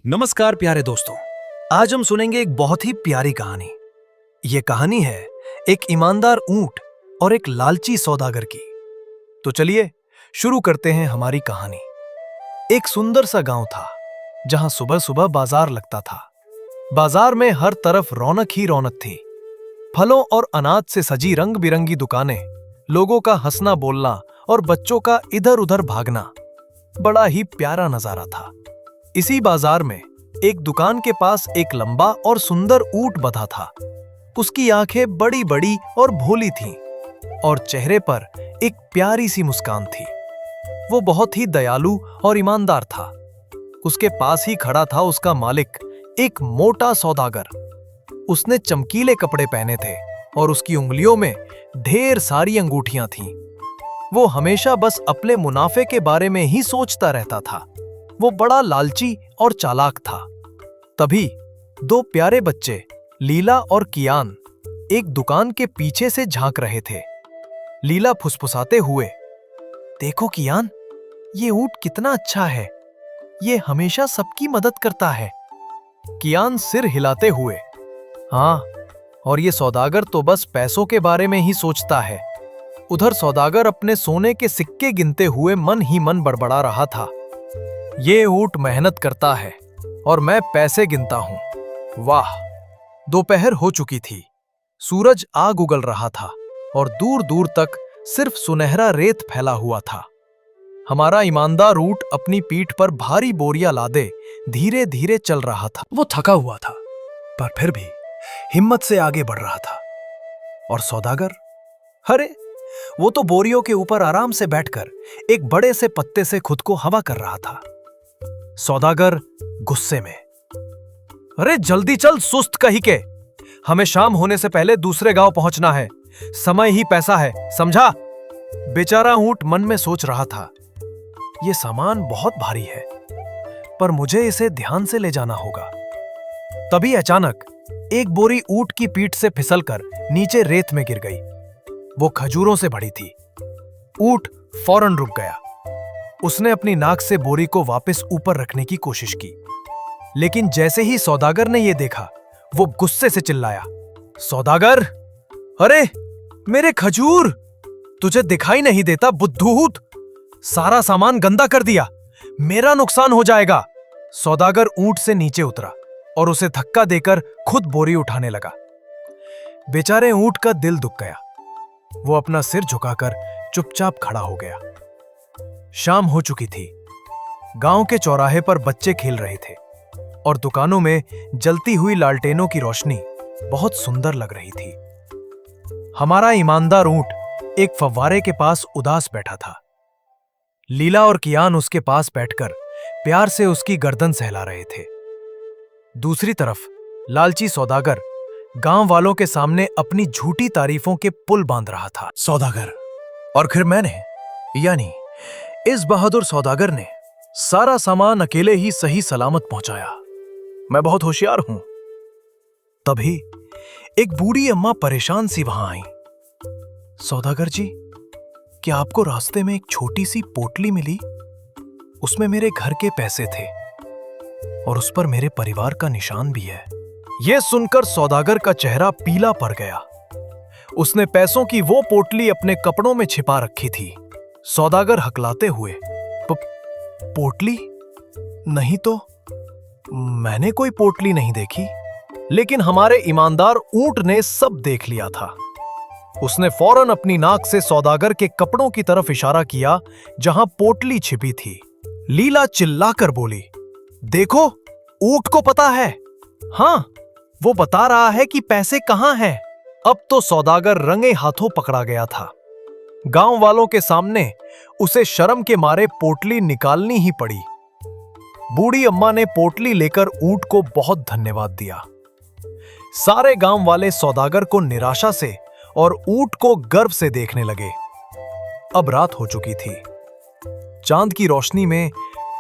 नमस्कार प्यारे दोस्तों। आज हम सुनेंगे एक बहुत ही प्यारी कहानी। ये कहानी है एक ईमानदार ऊंट और एक लालची सौदागर की। तो चलिए शुरू करते हैं हमारी कहानी। एक सुंदर सा गांव था जहां सुबह सुबह बाजार लगता था। बाजार में हर तरफ रौनक ही रौनक थी। फलों और अनाज से सजी रंग बिरंगी दुकानें, लोगों का हंसना बोलना और बच्चों का इधर उधर भागना बड़ा ही प्यारा नजारा था। इसी बाजार में एक दुकान के पास एक लंबा और सुंदर ऊंट बंधा था। उसकी आंखें बड़ी बड़ी और भोली थीं और चेहरे पर एक प्यारी सी मुस्कान थी। वो बहुत ही दयालु और ईमानदार था। उसके पास ही खड़ा था उसका मालिक, एक मोटा सौदागर। उसने चमकीले कपड़े पहने थे और उसकी उंगलियों में ढेर सारी अंगूठियां थीं। वो हमेशा बस अपने मुनाफे के बारे में ही सोचता रहता था। वो बड़ा लालची और चालाक था। तभी दो प्यारे बच्चे लीला और कियान एक दुकान के पीछे से झांक रहे थे। लीला फुसफुसाते हुए, देखो कियान, ये ऊंट कितना अच्छा है, ये हमेशा सबकी मदद करता है। कियान सिर हिलाते हुए, हाँ, और ये सौदागर तो बस पैसों के बारे में ही सोचता है। उधर सौदागर अपने सोने के सिक्के गिनते हुए मन ही मन बड़बड़ा रहा था। ये ऊंट मेहनत करता है और मैं पैसे गिनता हूं। वाह। दोपहर हो चुकी थी। सूरज आग उगल रहा था और दूर दूर तक सिर्फ सुनहरा रेत फैला हुआ था। हमारा ईमानदार ऊंट अपनी पीठ पर भारी बोरियां लादे धीरे धीरे चल रहा था। वो थका हुआ था पर फिर भी हिम्मत से आगे बढ़ रहा था। और सौदागर, अरे वो तो बोरियों के ऊपर आराम से बैठकर एक बड़े से पत्ते से खुद को हवा कर रहा था। सौदागर गुस्से में, अरे जल्दी चल सुस्त कहीं के, हमें शाम होने से पहले दूसरे गांव पहुंचना है। समय ही पैसा है, समझा? बेचारा ऊंट मन में सोच रहा था, यह सामान बहुत भारी है पर मुझे इसे ध्यान से ले जाना होगा। तभी अचानक एक बोरी ऊंट की पीठ से फिसलकर नीचे रेत में गिर गई। वो खजूरों से भरी थी। ऊंट फौरन रुक गया। उसने अपनी नाक से बोरी को वापस ऊपर रखने की कोशिश की, लेकिन जैसे ही सौदागर ने यह देखा, वो गुस्से से चिल्लाया, सौदागर, अरे मेरे खजूर, तुझे दिखाई नहीं देता बुद्धूत? सारा सामान गंदा कर दिया, मेरा नुकसान हो जाएगा। सौदागर ऊंट से नीचे उतरा और उसे धक्का देकर खुद बोरी उठाने लगा। बेचारे ऊंट का दिल दुख गया। वो अपना सिर झुकाकर चुपचाप खड़ा हो गया। शाम हो चुकी थी। गांव के चौराहे पर बच्चे खेल रहे थे और दुकानों में जलती हुई लालटेनों की रोशनी बहुत सुंदर लग रही थी। हमारा ईमानदार ऊंट एक फव्वारे के पास उदास बैठा था। लीला और कियान उसके पास बैठकर प्यार से उसकी गर्दन सहला रहे थे। दूसरी तरफ लालची सौदागर गांव वालों के सामने अपनी झूठी तारीफों के पुल बांध रहा था। सौदागर, और फिर मैंने, यानी इस बहादुर सौदागर ने सारा सामान अकेले ही सही सलामत पहुंचाया। मैं बहुत होशियार हूं। तभी एक बूढ़ी अम्मा परेशान सी वहां आई। सौदागर जी, क्या आपको रास्ते में एक छोटी सी पोटली मिली? उसमें मेरे घर के पैसे थे और उस पर मेरे परिवार का निशान भी है। यह सुनकर सौदागर का चेहरा पीला पड़ गया। उसने पैसों की वो पोटली अपने कपड़ों में छिपा रखी थी। सौदागर हकलाते हुए, पोटली? नहीं तो मैंने कोई पोटली नहीं देखी। लेकिन हमारे ईमानदार ऊंट ने सब देख लिया था। उसने फौरन अपनी नाक से सौदागर के कपड़ों की तरफ इशारा किया जहां पोटली छिपी थी। लीला चिल्लाकर बोली, देखो, ऊंट को पता है। हाँ, वो बता रहा है कि पैसे कहां हैं। अब तो सौदागर रंगे हाथों पकड़ा गया था। गांव वालों के सामने उसे शर्म के मारे पोटली निकालनी ही पड़ी। बूढ़ी अम्मा ने पोटली लेकर ऊंट को बहुत धन्यवाद दिया। सारे गांव वाले सौदागर को निराशा से और ऊंट को गर्व से देखने लगे। अब रात हो चुकी थी। चांद की रोशनी में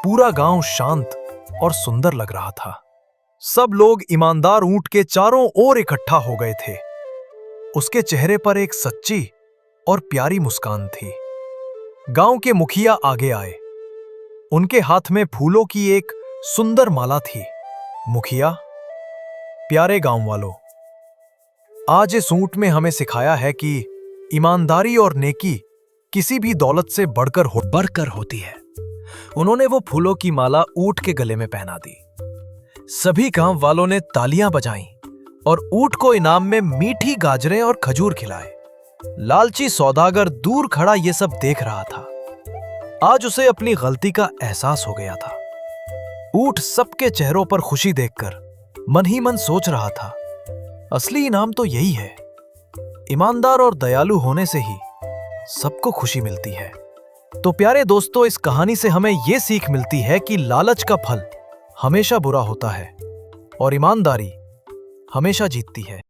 पूरा गांव शांत और सुंदर लग रहा था। सब लोग ईमानदार ऊंट के चारों ओर इकट्ठा हो गए थे। उसके चेहरे पर एक सच्ची और प्यारी मुस्कान थी। गांव के मुखिया आगे आए। उनके हाथ में फूलों की एक सुंदर माला थी। मुखिया, प्यारे गांव वालों, आज इस ऊंट में हमें सिखाया है कि ईमानदारी और नेकी किसी भी दौलत से बढ़कर होती है। उन्होंने वो फूलों की माला ऊंट के गले में पहना दी। सभी गांव वालों ने तालियां बजाईं और ऊंट को इनाम में मीठी गाजरें और खजूर खिलाए। लालची सौदागर दूर खड़ा ये सब देख रहा था। आज उसे अपनी गलती का एहसास हो गया था। ऊंट सबके चेहरों पर खुशी देखकर मन ही मन सोच रहा था, असली इनाम तो यही है। ईमानदार और दयालु होने से ही सबको खुशी मिलती है। तो प्यारे दोस्तों, इस कहानी से हमें यह सीख मिलती है कि लालच का फल हमेशा बुरा होता है और ईमानदारी हमेशा जीतती है।